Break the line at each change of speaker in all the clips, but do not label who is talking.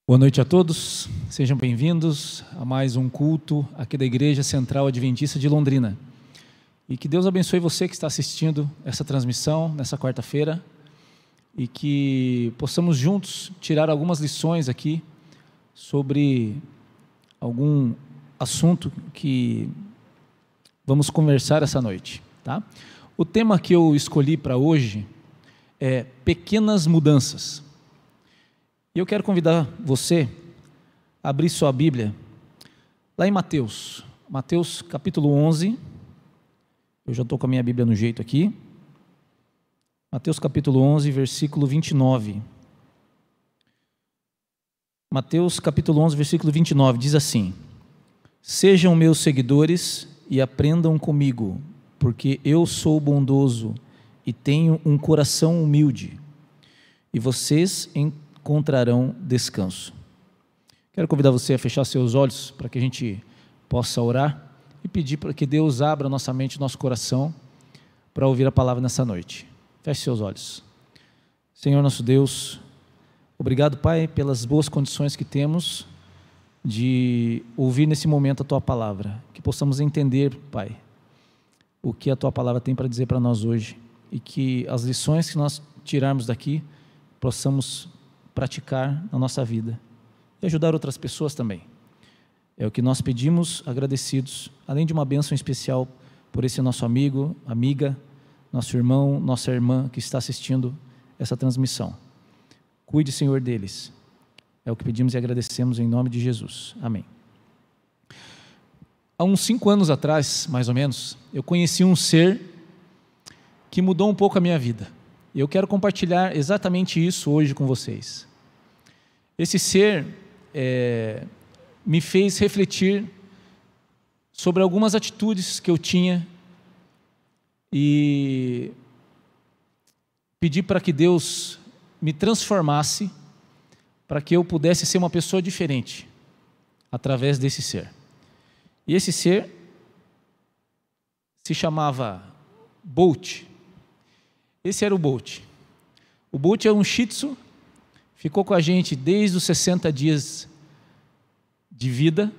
Boa noite a todos, sejam bem-vindos a mais um culto aqui da Igreja Central Adventista de Londrina. E que Deus abençoe você que está assistindo essa transmissão nessa quarta-feira e que possamos juntos tirar algumas lições aqui sobre algum assunto que vamos conversar essa noite, tá? O tema que eu escolhi para hoje é pequenas mudanças. E eu quero convidar você a abrir sua Bíblia lá em Mateus capítulo 11, eu já estou com a minha Bíblia no jeito aqui, Mateus capítulo 11, versículo 29. Mateus capítulo 11, versículo 29, diz assim: Sejam meus seguidores e aprendam comigo, porque eu sou bondoso e tenho um coração humilde, e vocês encontrarão descanso. Quero convidar você a fechar seus olhos para que a gente possa orar e pedir para que Deus abra nossa mente, nosso coração para ouvir a palavra nessa noite. Feche seus olhos. Senhor nosso Deus, obrigado, Pai, pelas boas condições que temos de ouvir nesse momento a Tua palavra, que possamos entender, Pai, o que a Tua palavra tem para dizer para nós hoje e que as lições que nós tirarmos daqui possamos praticar na nossa vida e ajudar outras pessoas também. É o que nós pedimos, agradecidos, além de uma bênção especial por esse nosso amigo, amiga, nosso irmão, nossa irmã que está assistindo essa transmissão. Cuide, Senhor, deles. É o que pedimos e agradecemos em nome de Jesus. Amém. Há uns 5 anos atrás, mais ou menos, eu conheci um ser que mudou um pouco a minha vida. E eu quero compartilhar exatamente isso hoje com vocês. Esse ser me fez refletir sobre algumas atitudes que eu tinha e pedir para que Deus me transformasse para que eu pudesse ser uma pessoa diferente através desse ser. E esse ser se chamava Bolt. Esse era o Bolt. O Bolt é um Shih Tzu, ficou com a gente desde os 60 dias de vida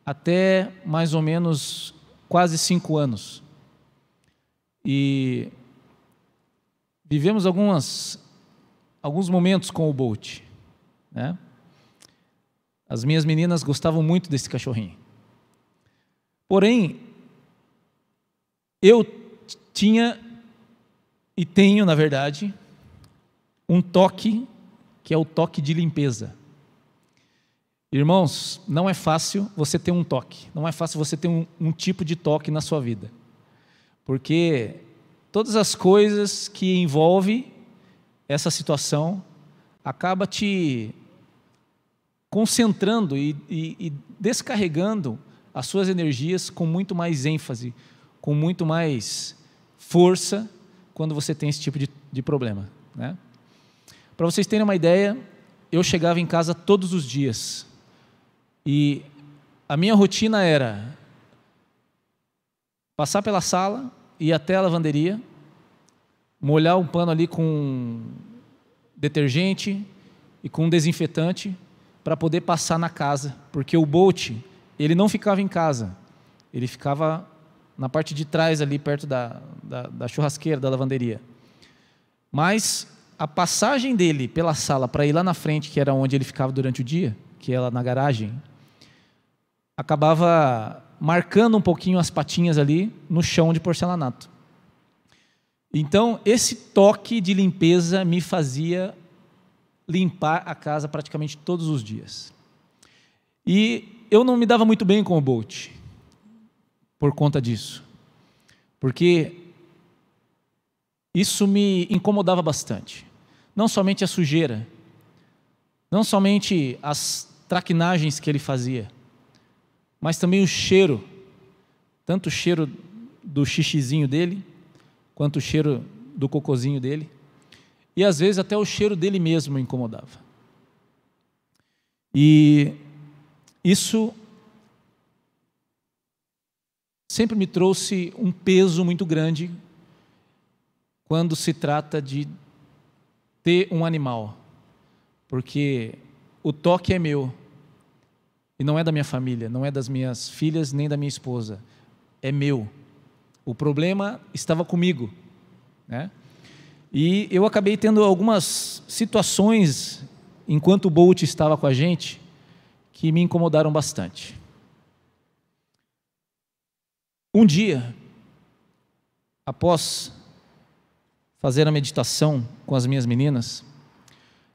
até mais ou menos quase 5 anos. E vivemos alguns momentos com o Bolt, né? As minhas meninas gostavam muito desse cachorrinho. Porém, eu tinha e tenho, na verdade, um toque, que é o toque de limpeza. Irmãos, não é fácil você ter um toque, não é fácil você ter um tipo de toque na sua vida, porque todas as coisas que envolvem essa acaba te concentrando e descarregando as suas energias com muito mais ênfase, com muito mais força, quando você tem esse tipo de problema, né? Para vocês terem uma ideia, eu chegava em casa todos os dias e a minha rotina era passar pela sala, ir até a lavanderia, molhar um pano ali com detergente e com desinfetante para poder passar na casa, porque o Bolt, ele não ficava em casa, ele ficava na parte de trás ali, perto da churrasqueira, da lavanderia. Mas a passagem dele pela sala para ir lá na frente, que era onde ele ficava durante o dia, que era na garagem, acabava marcando um pouquinho as patinhas ali no chão de porcelanato. Então, esse toque de limpeza me fazia limpar a casa praticamente todos os dias. E eu não me dava muito bem com o Bolt por conta disso, porque isso me incomodava bastante. Não somente a sujeira, não somente as traquinagens que ele fazia, mas também o cheiro, tanto o cheiro do xixizinho dele, quanto o cheiro do cocôzinho dele, e às vezes até o cheiro dele mesmo me incomodava. E isso sempre me trouxe um peso muito grande quando se trata de ter um animal, porque o toque é meu. E não é da minha família, não é das minhas filhas, nem da minha esposa. É meu. O problema estava comigo, né? E eu acabei tendo algumas situações, enquanto o Bolt estava com a gente, que me incomodaram bastante. Um dia, após fazer a meditação com as minhas meninas,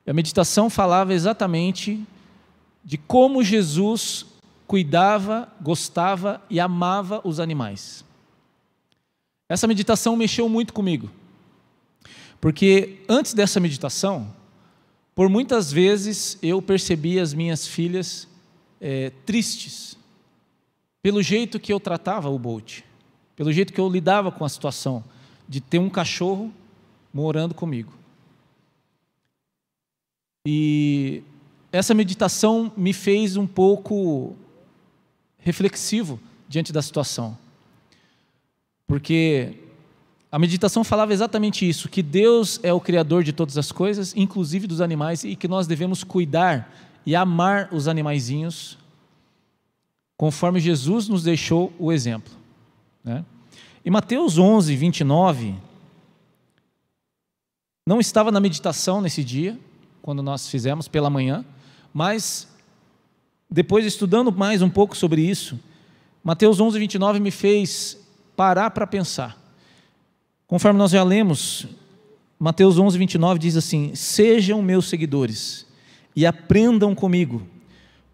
a meditação falava exatamente de como Jesus cuidava, gostava e amava os animais. Essa meditação mexeu muito comigo, porque antes dessa meditação, por muitas vezes eu percebi as minhas filhas tristes, pelo jeito que eu tratava o Bolt, pelo jeito que eu lidava com a situação de ter um cachorro morando comigo. E essa meditação me fez um pouco reflexivo diante da situação, porque a meditação falava exatamente isso, que Deus é o Criador de todas as coisas, inclusive dos animais, e que nós devemos cuidar e amar os animaizinhos, conforme Jesus nos deixou o exemplo, né? Em Mateus 11, 29, não estava na meditação nesse dia, quando nós fizemos pela manhã, mas depois estudando mais um pouco sobre isso, Mateus 11, 29 me fez parar para pensar. Conforme nós já lemos, Mateus 11, 29 diz assim: sejam meus seguidores e aprendam comigo,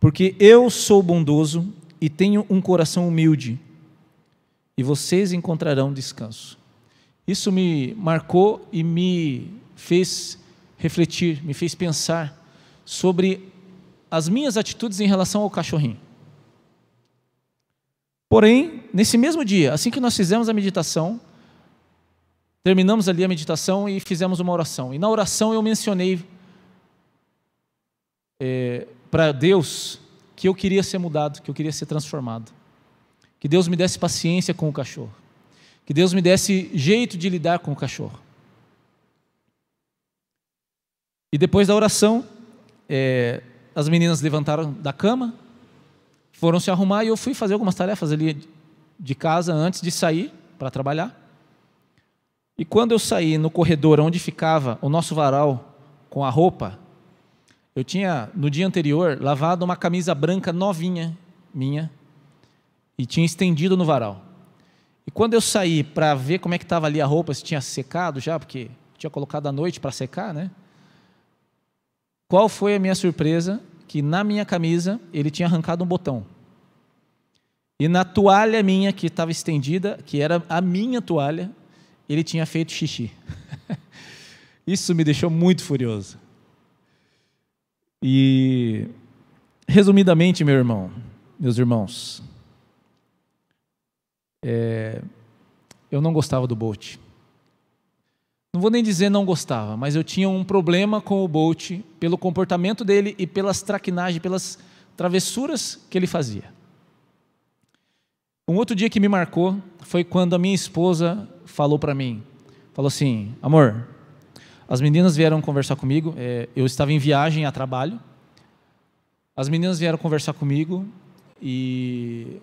porque eu sou bondoso e tenho um coração humilde, e vocês encontrarão descanso. Isso me marcou e me fez refletir, me fez pensar sobre as minhas atitudes em relação ao cachorrinho. Porém, nesse mesmo dia, assim que nós fizemos a meditação, terminamos ali a meditação e fizemos uma oração. E na oração eu mencionei para Deus que eu queria ser mudado, que eu queria ser transformado. Que Deus me desse paciência com o cachorro. Que Deus me desse jeito de lidar com o cachorro. E depois da oração, as meninas levantaram da cama, foram se arrumar e eu fui fazer algumas tarefas ali de casa antes de sair para trabalhar. E quando eu saí no corredor onde ficava o nosso varal com a roupa, eu tinha no dia anterior lavado uma camisa branca novinha minha e tinha estendido no varal. E quando eu saí para ver como é que estava ali a roupa, se tinha secado já, porque tinha colocado à noite para secar, né? Qual foi a minha surpresa? Que na minha camisa ele tinha arrancado um botão. E na toalha minha que estava estendida, que era a minha toalha, ele tinha feito xixi. Isso me deixou muito furioso. E, resumidamente, meus irmãos, eu não gostava do Bolt. Não vou nem dizer não gostava, mas eu tinha um problema com o Bolt pelo comportamento dele e pelas traquinagens, pelas travessuras que ele fazia. Um outro dia que me marcou foi quando a minha esposa falou para mim, falou assim: amor, as meninas vieram conversar comigo, eu estava em viagem a trabalho, as meninas vieram conversar comigo e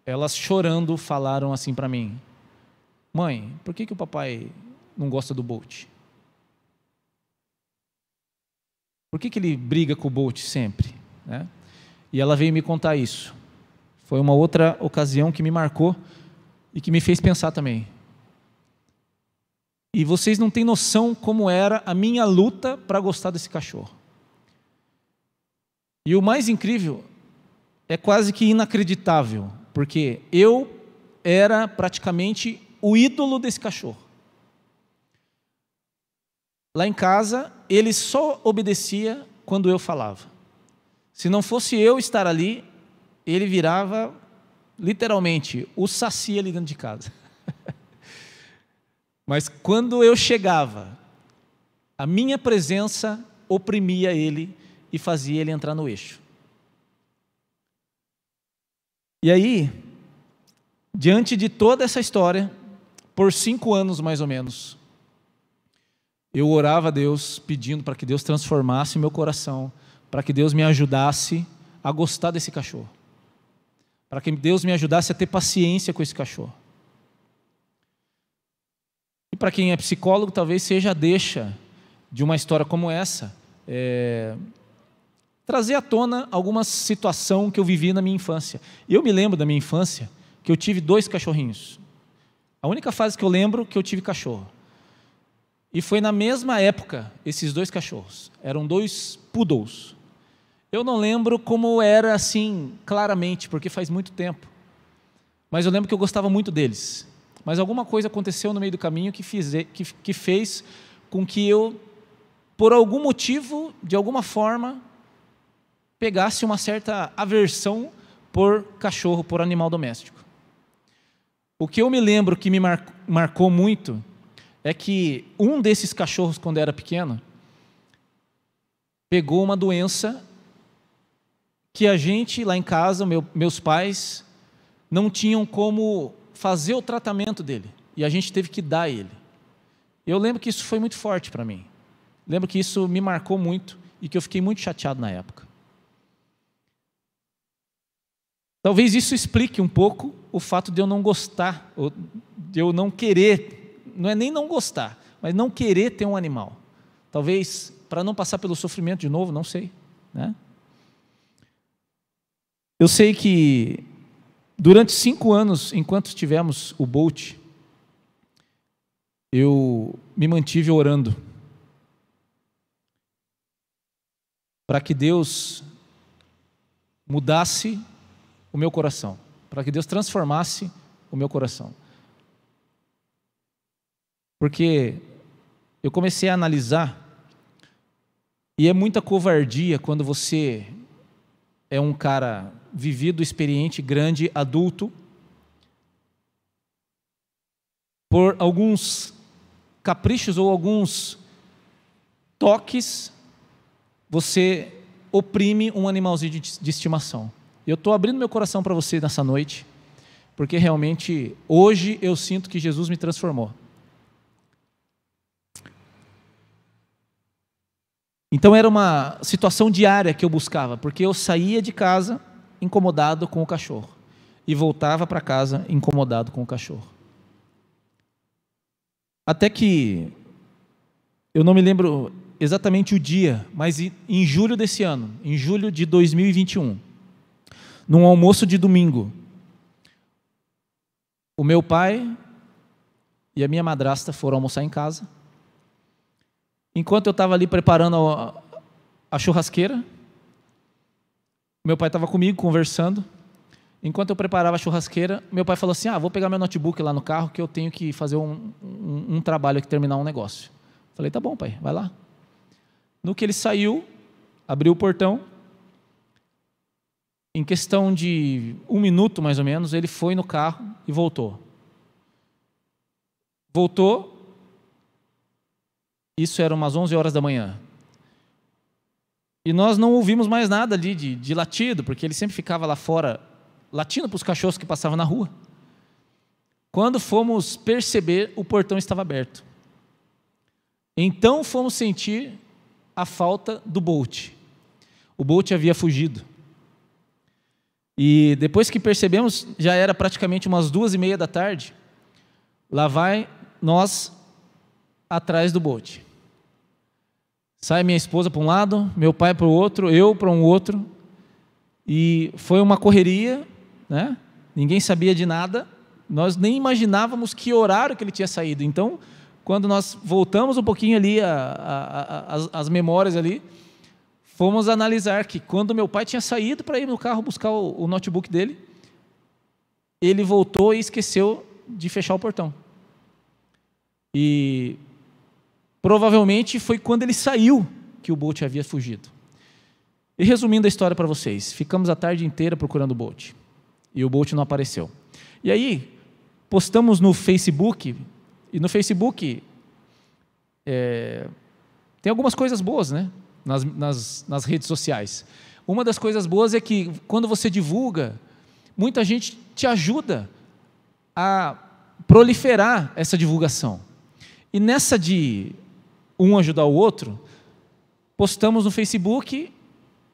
elas chorando falaram assim para mim: mãe, por que o papai não gosta do Bolt? Por que ele briga com o Bolt sempre, né? E ela veio me contar isso. Foi uma outra ocasião que me marcou e que me fez pensar também. E vocês não têm noção como era a minha luta para gostar desse cachorro. E o mais incrível, é quase que inacreditável, porque eu era praticamente o ídolo desse cachorro. Lá em casa, ele só obedecia quando eu falava. Se não fosse eu estar ali, ele virava, literalmente, o saci ali dentro de casa. Mas quando eu chegava, a minha presença oprimia ele e fazia ele entrar no eixo. E aí, diante de toda essa história, por 5 anos mais ou menos, eu orava a Deus pedindo para que Deus transformasse meu coração, para que Deus me ajudasse a gostar desse cachorro, para que Deus me ajudasse a ter paciência com esse cachorro. E para quem é psicólogo, talvez seja a deixa de uma história como essa, trazer à tona alguma situação que eu vivi na minha infância. Eu me lembro da minha infância que eu tive 2 cachorrinhos. A única fase que eu lembro que eu tive cachorro. E foi na mesma época, esses 2 cachorros. Eram 2 poodles. Eu não lembro como era assim, claramente, porque faz muito tempo. Mas eu lembro que eu gostava muito deles. Mas alguma coisa aconteceu no meio do caminho que fez com que eu, por algum motivo, de alguma forma, pegasse uma certa aversão por cachorro, por animal doméstico. O que eu me lembro que me marcou muito é que um desses cachorros, quando era pequeno, pegou uma doença que a gente, lá em casa, meus pais, não tinham como fazer o tratamento dele. E a gente teve que dar ele. Eu lembro que isso foi muito forte para mim. Lembro que isso me marcou muito e que eu fiquei muito chateado na época. Talvez isso explique um pouco o fato de eu não gostar, ou de eu não querer, não é nem não gostar, mas não querer ter um animal. Talvez para não passar pelo sofrimento de novo, não sei, né? Eu sei que durante 5 anos, enquanto tivemos o Bolt, eu me mantive orando para que Deus mudasse o meu coração, para que Deus transformasse o meu coração. Porque eu comecei a analisar, e é muita covardia quando você é um cara vivido, experiente, grande, adulto, por alguns caprichos ou alguns toques, você oprime um animalzinho de estimação. Eu estou abrindo meu coração para você nessa noite, porque realmente hoje eu sinto que Jesus me transformou. Então era uma situação diária que eu buscava, porque eu saía de casa incomodado com o cachorro e voltava para casa incomodado com o cachorro. Até que, eu não me lembro exatamente o dia, mas em julho desse ano, em julho de 2021, num almoço de domingo, o meu pai e a minha madrasta foram almoçar em casa. Enquanto eu estava ali preparando a churrasqueira, meu pai estava comigo conversando. Enquanto eu preparava a churrasqueira, meu pai falou assim: vou pegar meu notebook lá no carro que eu tenho que fazer um trabalho aqui, terminar um negócio. Falei, tá bom, pai, vai lá. No que ele saiu, abriu o portão, em questão de 1 minuto mais ou menos, ele foi no carro e voltou. Isso era umas 11 horas da manhã. E nós não ouvimos mais nada ali de latido, porque ele sempre ficava lá fora, latindo para os cachorros que passavam na rua. Quando fomos perceber, o portão estava aberto. Então fomos sentir a falta do Bolt. O Bolt havia fugido. E depois que percebemos, já era praticamente umas 2:30 da tarde, lá vai nós atrás do Bolt. Sai minha esposa para um lado, meu pai para o outro, eu para um outro, e foi uma correria, né? Ninguém sabia de nada, nós nem imaginávamos que horário que ele tinha saído. Então, quando nós voltamos um pouquinho ali, as memórias ali, fomos analisar que quando meu pai tinha saído para ir no carro buscar o notebook dele, ele voltou e esqueceu de fechar o portão. E provavelmente foi quando ele saiu que o Bolt havia fugido. E resumindo a história para vocês, ficamos a tarde inteira procurando o Bolt. E o Bolt não apareceu. E aí, postamos no Facebook, e no Facebook tem algumas coisas boas, né? Nas redes sociais. Uma das coisas boas é que quando você divulga, muita gente te ajuda a proliferar essa divulgação. E nessa de um ajudar o outro, postamos no Facebook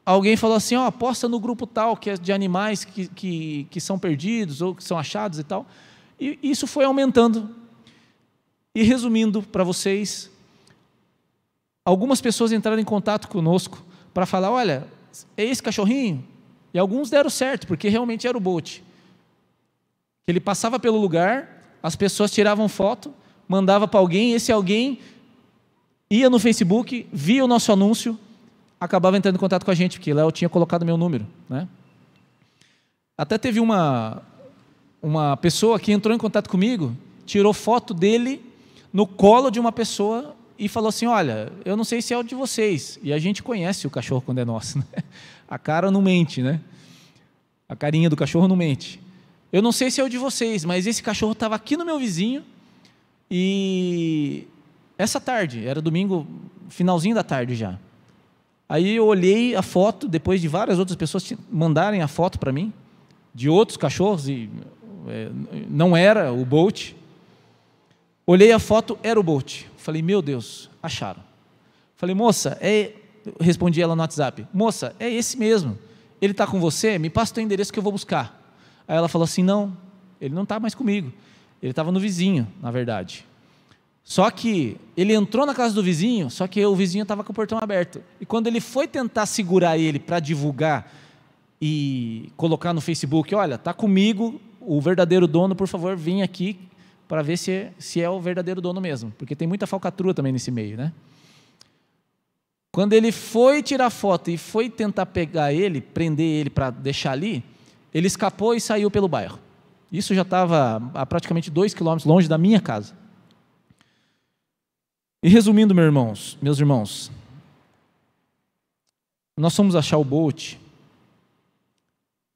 alguém falou assim, ó, posta no grupo tal, que é de animais que são perdidos ou que são achados e tal. E isso foi aumentando. E resumindo para vocês, algumas pessoas entraram em contato conosco para falar, olha, é esse cachorrinho? E alguns deram certo, porque realmente era o Bolt. Ele passava pelo lugar, as pessoas tiravam foto, mandava para alguém, esse alguém ia no Facebook, via o nosso anúncio, acabava entrando em contato com a gente, porque lá eu tinha colocado meu número, né? Até teve uma pessoa que entrou em contato comigo, tirou foto dele no colo de uma pessoa e falou assim, olha, eu não sei se é o de vocês, e a gente conhece o cachorro quando é nosso, né? A cara não mente, né? A carinha do cachorro não mente. Eu não sei se é o de vocês, mas esse cachorro estava aqui no meu vizinho, e essa tarde, era domingo, finalzinho da tarde já. Aí eu olhei a foto, depois de várias outras pessoas mandarem a foto para mim, de outros cachorros, e não era o Bolt. Olhei a foto, era o Bolt. Falei, meu Deus, acharam. Falei, moça, respondi ela no WhatsApp, moça, é esse mesmo. Ele está com você? Me passa o teu endereço que eu vou buscar. Aí ela falou assim, não, ele não está mais comigo. Ele estava no vizinho, na verdade. Só que ele entrou na casa do vizinho, só que o vizinho estava com o portão aberto. E quando ele foi tentar segurar ele para divulgar e colocar no Facebook, olha, está comigo o verdadeiro dono, por favor, vem aqui para ver se é o verdadeiro dono mesmo. Porque tem muita falcatrua também nesse meio, né? Quando ele foi tirar foto e foi tentar pegar ele, prender ele para deixar ali, ele escapou e saiu pelo bairro. Isso já estava a praticamente 2 quilômetros longe da minha casa. E resumindo, meus irmãos, nós fomos achar o Bolt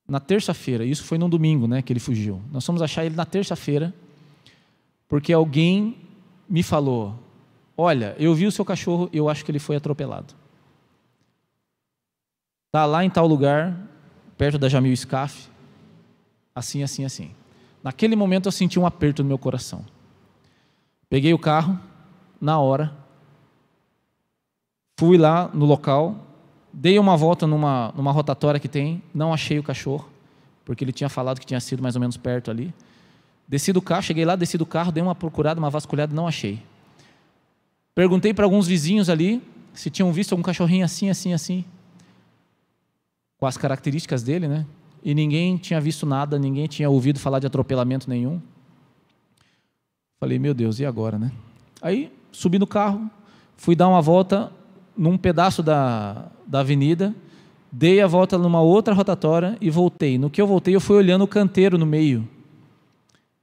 na terça-feira, isso foi num domingo, né, que ele fugiu. Nós fomos achar ele na terça-feira, porque alguém me falou, olha, eu vi o seu cachorro e eu acho que ele foi atropelado. Está lá em tal lugar, perto da Jamil Scaf, assim, assim, assim. Naquele momento eu senti um aperto no meu coração. Peguei o carro, na hora, fui lá no local, dei uma volta numa rotatória que tem, não achei o cachorro, porque ele tinha falado que tinha sido mais ou menos perto ali. Desci do carro, cheguei lá, desci do carro, dei uma procurada, uma vasculhada, não achei. Perguntei para alguns vizinhos ali se tinham visto algum cachorrinho assim, assim, assim, com as características dele, né? E ninguém tinha visto nada, ninguém tinha ouvido falar de atropelamento nenhum. Falei, meu Deus, e agora, né? Aí subi no carro, fui dar uma volta num pedaço da avenida, dei a volta numa outra rotatória e voltei. No que eu voltei, eu fui olhando o canteiro no meio.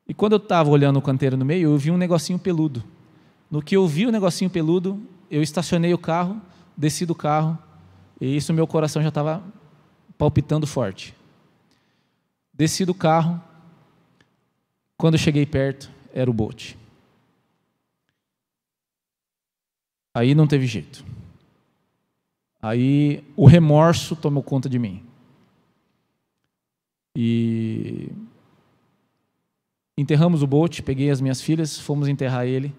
E quando eu estava olhando o canteiro no meio, eu vi um negocinho peludo. No que eu vi o negocinho peludo, eu estacionei o carro, desci do carro, e isso meu coração já estava palpitando forte. Desci do carro, quando eu cheguei perto, era o Bolt. Aí não teve jeito. Aí o remorso tomou conta de mim. E enterramos o Bolt, peguei as minhas filhas, fomos enterrar ele.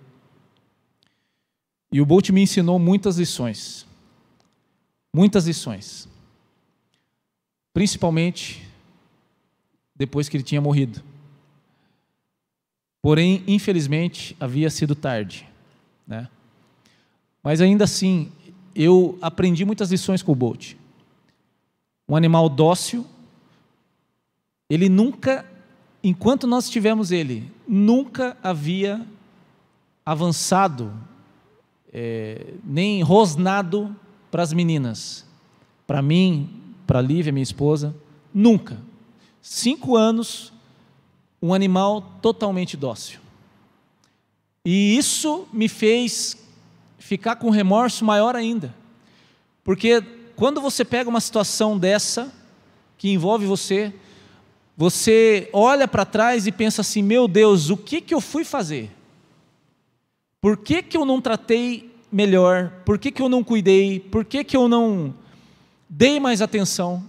E o Bolt me ensinou muitas lições. Muitas lições. Principalmente depois que ele tinha morrido. Porém, infelizmente, havia sido tarde, né? Mas ainda assim, eu aprendi muitas lições com o Bolt. Um animal dócil, ele nunca, enquanto nós tivemos ele, nunca havia avançado, nem rosnado para as meninas. Para mim, para a Lívia, minha esposa, nunca. 5 anos, um animal totalmente dócil. E isso me fez ficar com remorso maior ainda. Porque quando você pega uma situação dessa, que envolve você, você olha para trás e pensa assim, meu Deus, o que eu fui fazer? Por que eu não tratei melhor? Por que eu não cuidei? Por que eu não dei mais atenção?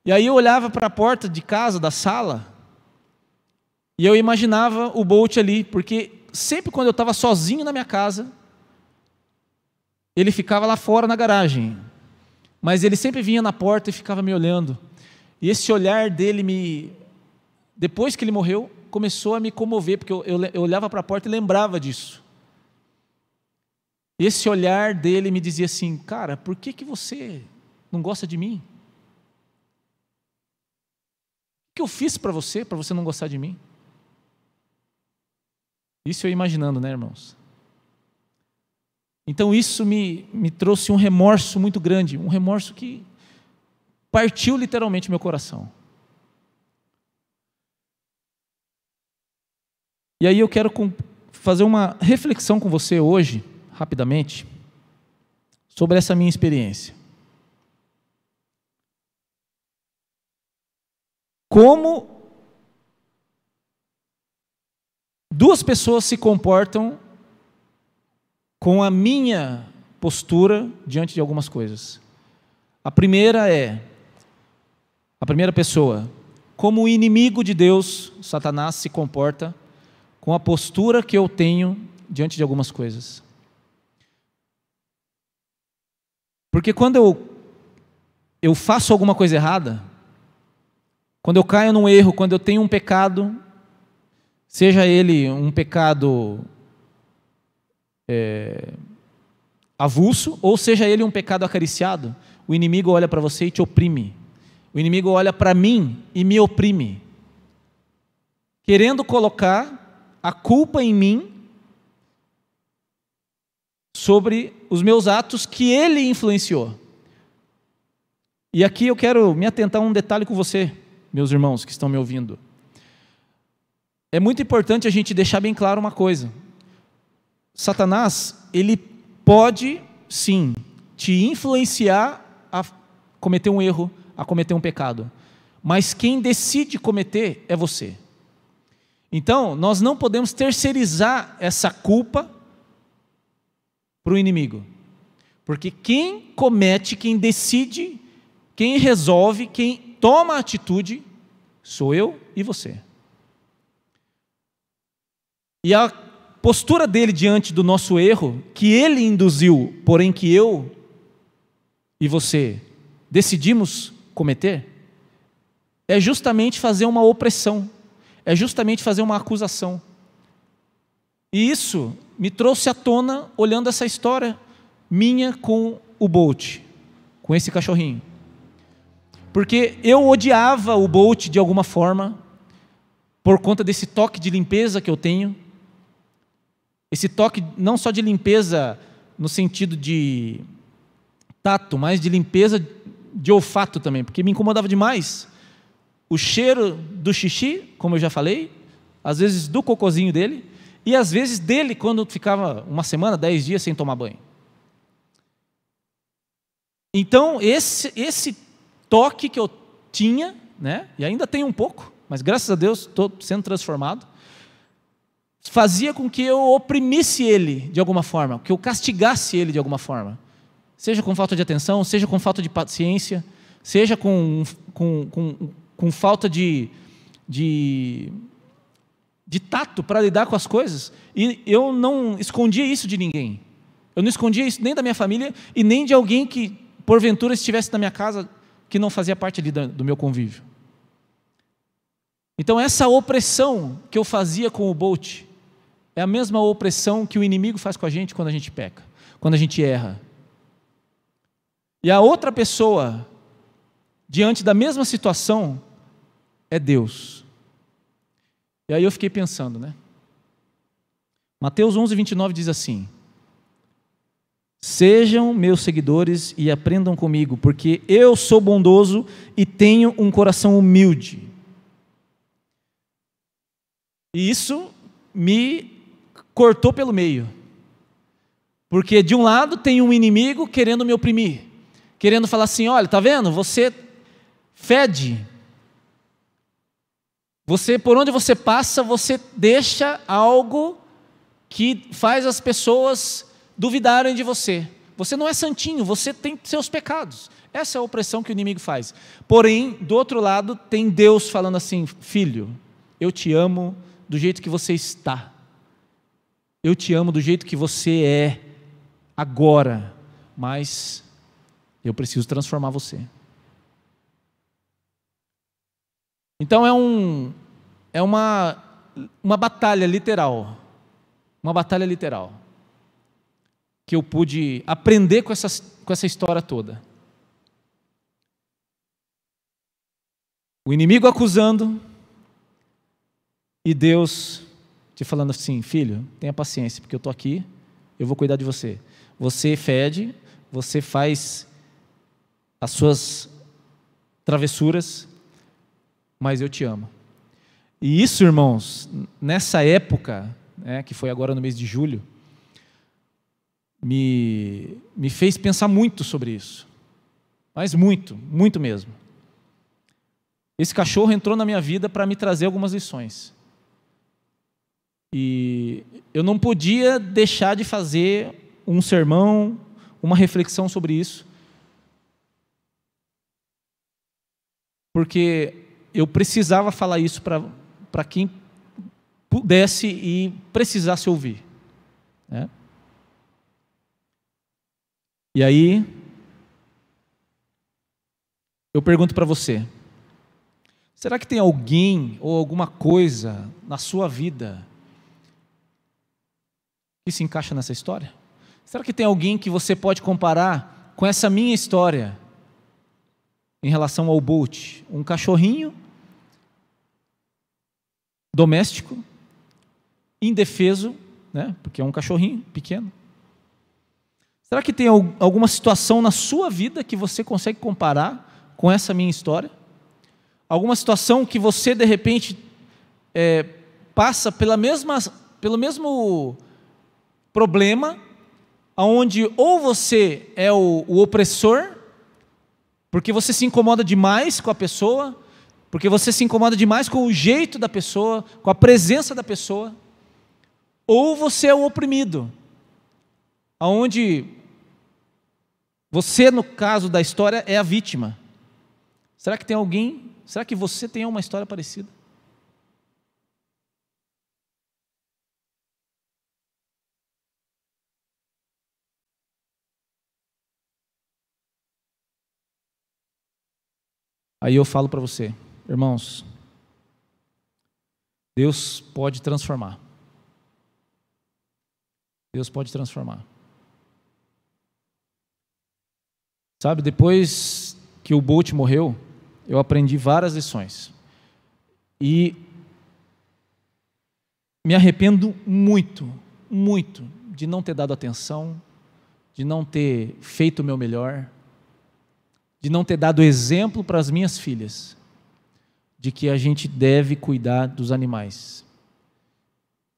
E aí eu olhava para a porta de casa, da sala, e eu imaginava o Bolt ali, porque sempre quando eu estava sozinho na minha casa, ele ficava lá fora na garagem. mas ele sempre vinha na porta e ficava me olhando. E esse olhar dele, depois que ele morreu, começou a me comover, porque eu olhava para a porta e lembrava disso. Esse olhar dele me dizia assim: cara, por que você não gosta de mim? O que eu fiz para você não gostar de mim? Isso eu imaginando, né, irmãos? Então isso me trouxe um remorso muito grande, um remorso que partiu literalmente meu coração. E aí eu quero fazer uma reflexão com você hoje, rapidamente, sobre essa minha experiência. Como duas pessoas se comportam com a minha postura diante de algumas coisas. A primeira pessoa, como o inimigo de Deus, Satanás, se comporta com a postura que eu tenho diante de algumas coisas. Porque quando eu faço alguma coisa errada, quando eu caio num erro, quando eu tenho um pecado, seja ele um pecado avulso, ou seja ele um pecado acariciado, o inimigo olha para você e te oprime. O inimigo olha para mim e me oprime, querendo colocar a culpa em mim sobre os meus atos que ele influenciou. E aqui eu quero me atentar a um detalhe com você, meus irmãos que estão me ouvindo. É muito importante a gente deixar bem claro uma coisa: Satanás, ele pode sim te influenciar a cometer um erro, a cometer um pecado, mas quem decide cometer é você. Então nós não podemos terceirizar essa culpa para o inimigo, porque quem comete, quem decide, quem resolve, quem toma a atitude, sou eu e você. E a postura dele diante do nosso erro, que ele induziu, porém que eu e você decidimos cometer, é justamente fazer uma opressão, é justamente fazer uma acusação. E isso me trouxe à tona, olhando essa história minha com o Bolt, com esse cachorrinho. Porque eu odiava o Bolt de alguma forma, por conta desse toque de limpeza que eu tenho. Esse toque não só de limpeza no sentido de tato, mas de limpeza de olfato também, porque me incomodava demais o cheiro do xixi, como eu já falei, às vezes do cocôzinho dele, e às vezes dele quando ficava uma semana, 10 dias sem tomar banho. Então esse toque que eu tinha, né, e ainda tenho um pouco, mas graças a Deus estou sendo transformado, fazia com que eu oprimisse ele de alguma forma, que eu castigasse ele de alguma forma, seja com falta de atenção, seja com falta de paciência, seja com falta de tato para lidar com as coisas. E eu não escondia isso de ninguém, eu não escondia isso nem da minha família e nem de alguém que porventura estivesse na minha casa, que não fazia parte ali do meu convívio. Então essa opressão que eu fazia com o Bolt é a mesma opressão que o inimigo faz com a gente quando a gente peca, quando a gente erra. E a outra pessoa, diante da mesma situação, é Deus. E aí eu fiquei pensando, né? Mateus 11:29 diz assim: sejam meus seguidores e aprendam comigo, porque eu sou bondoso e tenho um coração humilde. E isso me cortou pelo meio, porque de um lado tem um inimigo querendo me oprimir, querendo falar assim: olha, tá vendo, você fede, você, por onde você passa, você deixa algo que faz as pessoas duvidarem de você, você não é santinho, você tem seus pecados. Essa é a opressão que o inimigo faz. Porém, do outro lado tem Deus falando assim: filho, eu te amo do jeito que você está, eu te amo do jeito que você é agora, mas Eu preciso transformar você. Então é uma batalha literal. Uma batalha literal. Que eu pude aprender com essa história toda. O inimigo acusando e Deus te falando assim: filho, tenha paciência, porque eu estou aqui, eu vou cuidar de você. Você fede, você faz as suas travessuras, mas eu te amo. E isso, irmãos, nessa época, que foi agora no mês de julho, me fez pensar muito sobre isso. Mas muito, muito mesmo. Esse cachorro entrou na minha vida para me trazer algumas lições. E eu não podia deixar de fazer um sermão, uma reflexão sobre isso, porque eu precisava falar isso para quem pudesse e precisasse ouvir, né? E aí, eu pergunto para você: será que tem alguém ou alguma coisa na sua vida que se encaixa nessa história? Será que tem alguém que você pode comparar com essa minha história em relação ao Bolt? Um cachorrinho doméstico, indefeso, né? Porque é um cachorrinho pequeno. Será que tem alguma situação na sua vida que você consegue comparar com essa minha história? Alguma situação que você, de repente, passa pelo mesmo problema, onde ou você é o opressor, porque você se incomoda demais com a pessoa, porque você se incomoda demais com o jeito da pessoa, com a presença da pessoa, ou você é o oprimido, onde você, no caso da história, é a vítima. Será que tem alguém, será que você tem uma história parecida? Aí eu falo para você, irmãos, Deus pode transformar. Deus pode transformar. Sabe, depois que o Bolt morreu, eu aprendi várias lições. E me arrependo muito, muito de não ter dado atenção, de não ter feito o meu melhor, de não ter dado exemplo para as minhas filhas, de que a gente deve cuidar dos animais,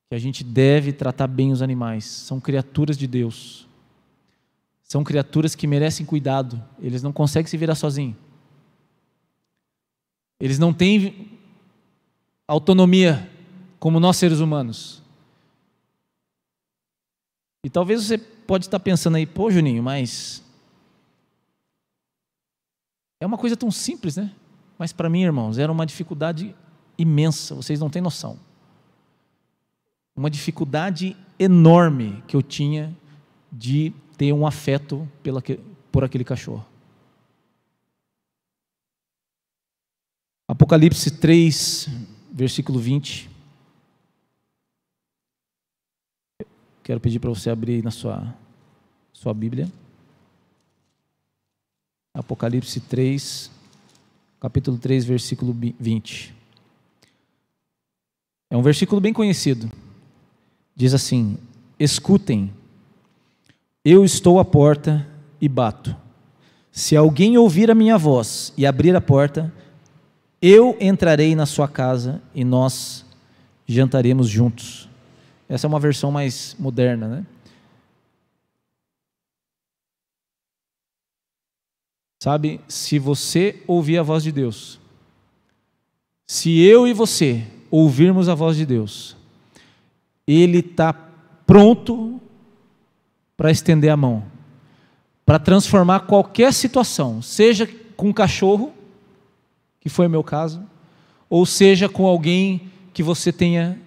que a gente deve tratar bem os animais. São criaturas de Deus, são criaturas que merecem cuidado. Eles não conseguem se virar sozinhos, eles não têm autonomia como nós seres humanos. E talvez você pode estar pensando aí: pô, Juninho, mas é uma coisa tão simples, né? Mas para mim, irmãos, era uma dificuldade imensa, vocês não têm noção. Uma dificuldade enorme que eu tinha de ter um afeto por aquele cachorro. Apocalipse 3, versículo 20. Quero pedir para você abrir na sua Bíblia. Apocalipse 3, capítulo 3, versículo 20. É um versículo bem conhecido. Diz assim: escutem, eu estou à porta e bato. Se alguém ouvir a minha voz e abrir a porta, eu entrarei na sua casa e nós jantaremos juntos. Essa é uma versão mais moderna, né? Sabe, se você ouvir a voz de Deus, se eu e você ouvirmos a voz de Deus, Ele está pronto para estender a mão, para transformar qualquer situação, seja com um cachorro, que foi o meu caso, ou seja com alguém que você tenha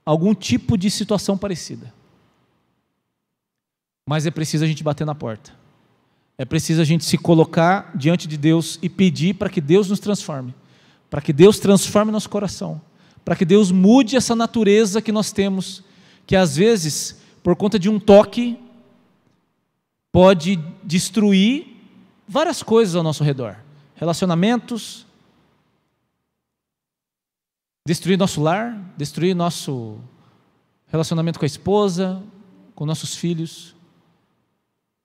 algum tipo de situação parecida. Mas é preciso a gente bater na porta. É preciso a gente se colocar diante de Deus e pedir para que Deus nos transforme, para que Deus transforme nosso coração, para que Deus mude essa natureza que nós temos, que às vezes, por conta de um toque, pode destruir várias coisas ao nosso redor. Relacionamentos, destruir nosso lar, destruir nosso relacionamento com a esposa, com nossos filhos.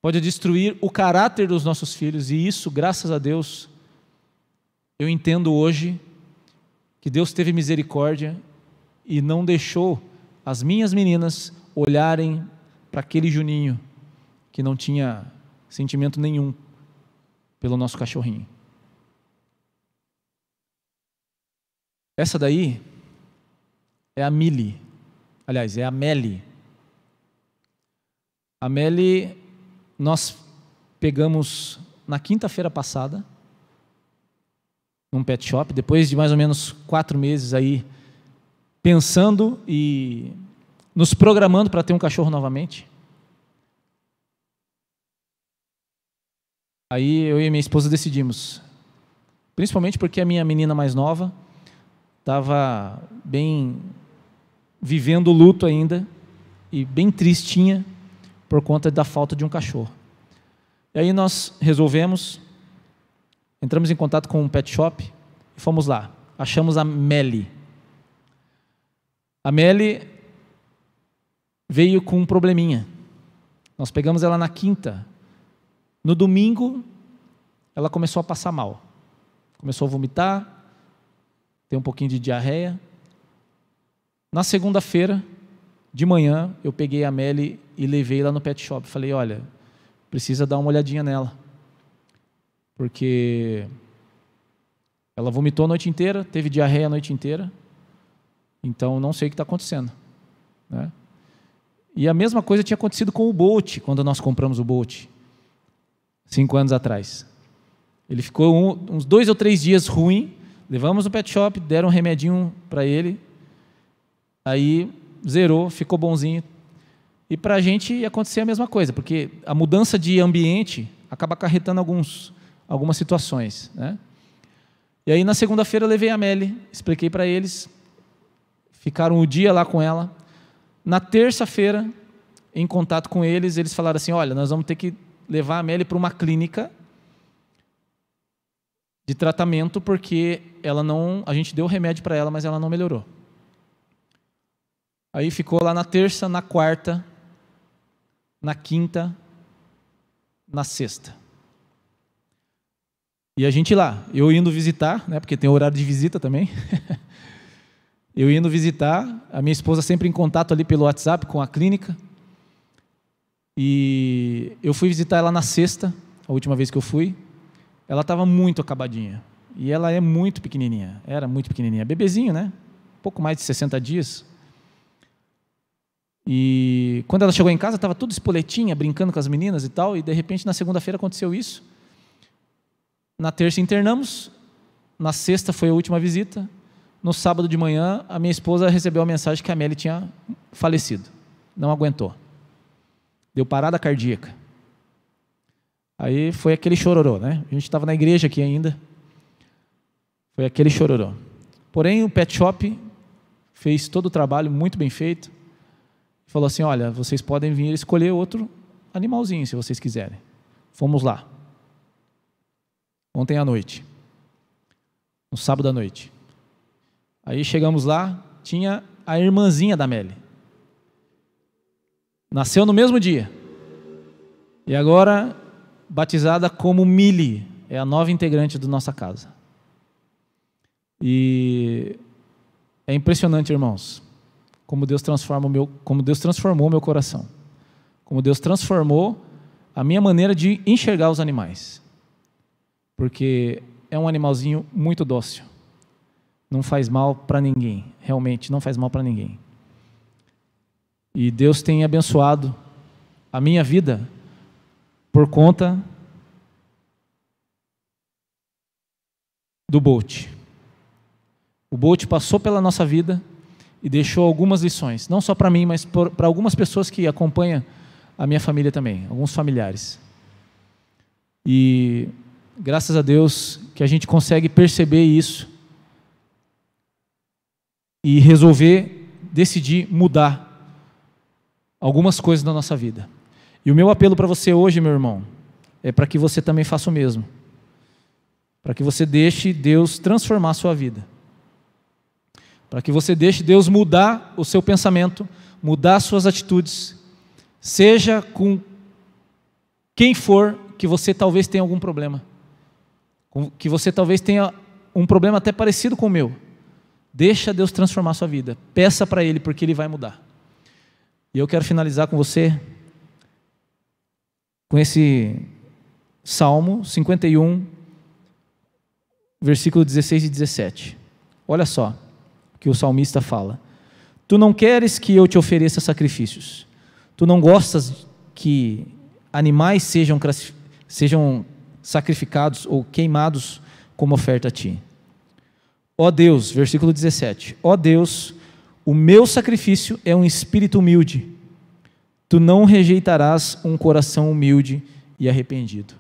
Pode destruir o caráter dos nossos filhos, e isso, graças a Deus, eu entendo hoje que Deus teve misericórdia e não deixou as minhas meninas olharem para aquele Juninho que não tinha sentimento nenhum pelo nosso cachorrinho. Essa daí é a Mili, aliás, é a Meli. A Meli nós pegamos na quinta-feira passada, num pet shop, depois de mais ou menos 4 meses aí, pensando e nos programando para ter um cachorro novamente. Aí eu e minha esposa decidimos, principalmente porque a minha menina mais nova estava bem vivendo o luto ainda e bem tristinha por conta da falta de um cachorro. E aí nós resolvemos, entramos em contato com um pet shop e fomos lá. Achamos a Meli. A Meli veio com um probleminha. Nós pegamos ela na quinta. No domingo, ela começou a passar mal. Começou a vomitar, ter um pouquinho de diarreia. Na segunda-feira, de manhã, eu peguei a Meli e levei lá no pet shop. Falei, olha, precisa dar uma olhadinha nela. Porque ela vomitou a noite inteira, teve diarreia a noite inteira. Então, não sei o que está acontecendo, né? E a mesma coisa tinha acontecido com o Bolt, quando nós compramos o Bolt, 5 anos atrás. Ele ficou uns 2 ou 3 dias ruim, levamos no pet shop, deram um remedinho para ele, aí zerou, ficou bonzinho. E para a gente ia acontecer a mesma coisa, porque a mudança de ambiente acaba acarretando algumas situações, né? E aí na segunda-feira eu levei a Meli, expliquei para eles, ficaram o dia lá com ela. Na terça-feira, em contato com eles, eles falaram assim, olha, nós vamos ter que levar a Meli para uma clínica de tratamento, porque a gente deu remédio para ela, mas ela não melhorou. Aí ficou lá na terça, na quarta, na quinta, na sexta. E a gente lá, eu indo visitar, né, porque tem horário de visita também. Eu indo visitar, a minha esposa sempre em contato ali pelo WhatsApp com a clínica. E eu fui visitar ela na sexta, a última vez que eu fui. Ela estava muito acabadinha. E ela é muito pequenininha, era muito pequenininha. Bebezinho, né? Pouco mais de 60 dias. E quando ela chegou em casa, estava tudo espoletinha, brincando com as meninas e tal. E de repente, na segunda-feira aconteceu isso. Na terça internamos. Na sexta foi a última visita. No sábado de manhã, a minha esposa recebeu a mensagem que a Meli tinha falecido. Não aguentou. Deu parada cardíaca. Aí foi aquele chororô, né? A gente estava na igreja aqui ainda. Foi aquele chororô. Porém, o pet shop fez todo o trabalho muito bem feito. Falou assim, olha, vocês podem vir escolher outro animalzinho, se vocês quiserem. Fomos lá. Ontem à noite. No sábado à noite. Aí chegamos lá, tinha a irmãzinha da Meli. Nasceu no mesmo dia. E agora, batizada como Mili, é a nova integrante da nossa casa. E é impressionante, irmãos, como Deus transformou meu coração. Como Deus transformou a minha maneira de enxergar os animais. Porque é um animalzinho muito dócil. Não faz mal para ninguém, realmente não faz mal para ninguém. E Deus tem abençoado a minha vida por conta do Bolt. O Bolt passou pela nossa vida e deixou algumas lições, não só para mim, mas para algumas pessoas que acompanham a minha família também, alguns familiares. E graças a Deus que a gente consegue perceber isso e resolver, decidir mudar algumas coisas na nossa vida. E o meu apelo para você hoje, meu irmão, é para que você também faça o mesmo. Para que você deixe Deus transformar a sua vida. Para que você deixe Deus mudar o seu pensamento, mudar as suas atitudes, seja com quem for que você talvez tenha algum problema, que você talvez tenha um problema até parecido com o meu. Deixa Deus transformar a sua vida, peça para Ele, porque Ele vai mudar. E eu quero finalizar com você, com esse Salmo 51, versículo 16 e 17. Olha só o que o salmista fala: Tu não queres que eu te ofereça sacrifícios, tu não gostas que animais sejam sacrificados ou queimados como oferta a ti. Ó Deus, versículo 17, ó Deus, o meu sacrifício é um espírito humilde, tu não rejeitarás um coração humilde e arrependido.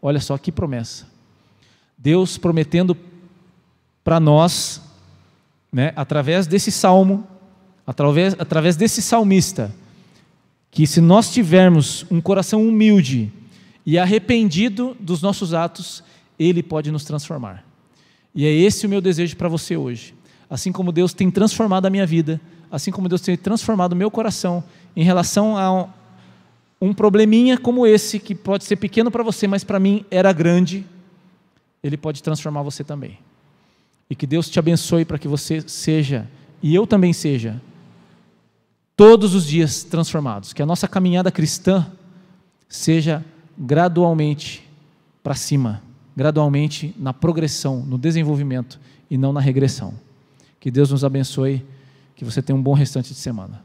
Olha só que promessa, Deus prometendo para nós, né, através desse salmo, através desse salmista, que se nós tivermos um coração humilde e arrependido dos nossos atos, Ele pode nos transformar. E é esse o meu desejo para você hoje. Assim como Deus tem transformado a minha vida, assim como Deus tem transformado o meu coração em relação a um probleminha como esse, que pode ser pequeno para você, mas para mim era grande, Ele pode transformar você também. E que Deus te abençoe para que você seja, e eu também seja, todos os dias transformados. Que a nossa caminhada cristã seja gradualmente para cima, gradualmente na progressão, no desenvolvimento e não na regressão. Que Deus nos abençoe, que você tenha um bom restante de semana.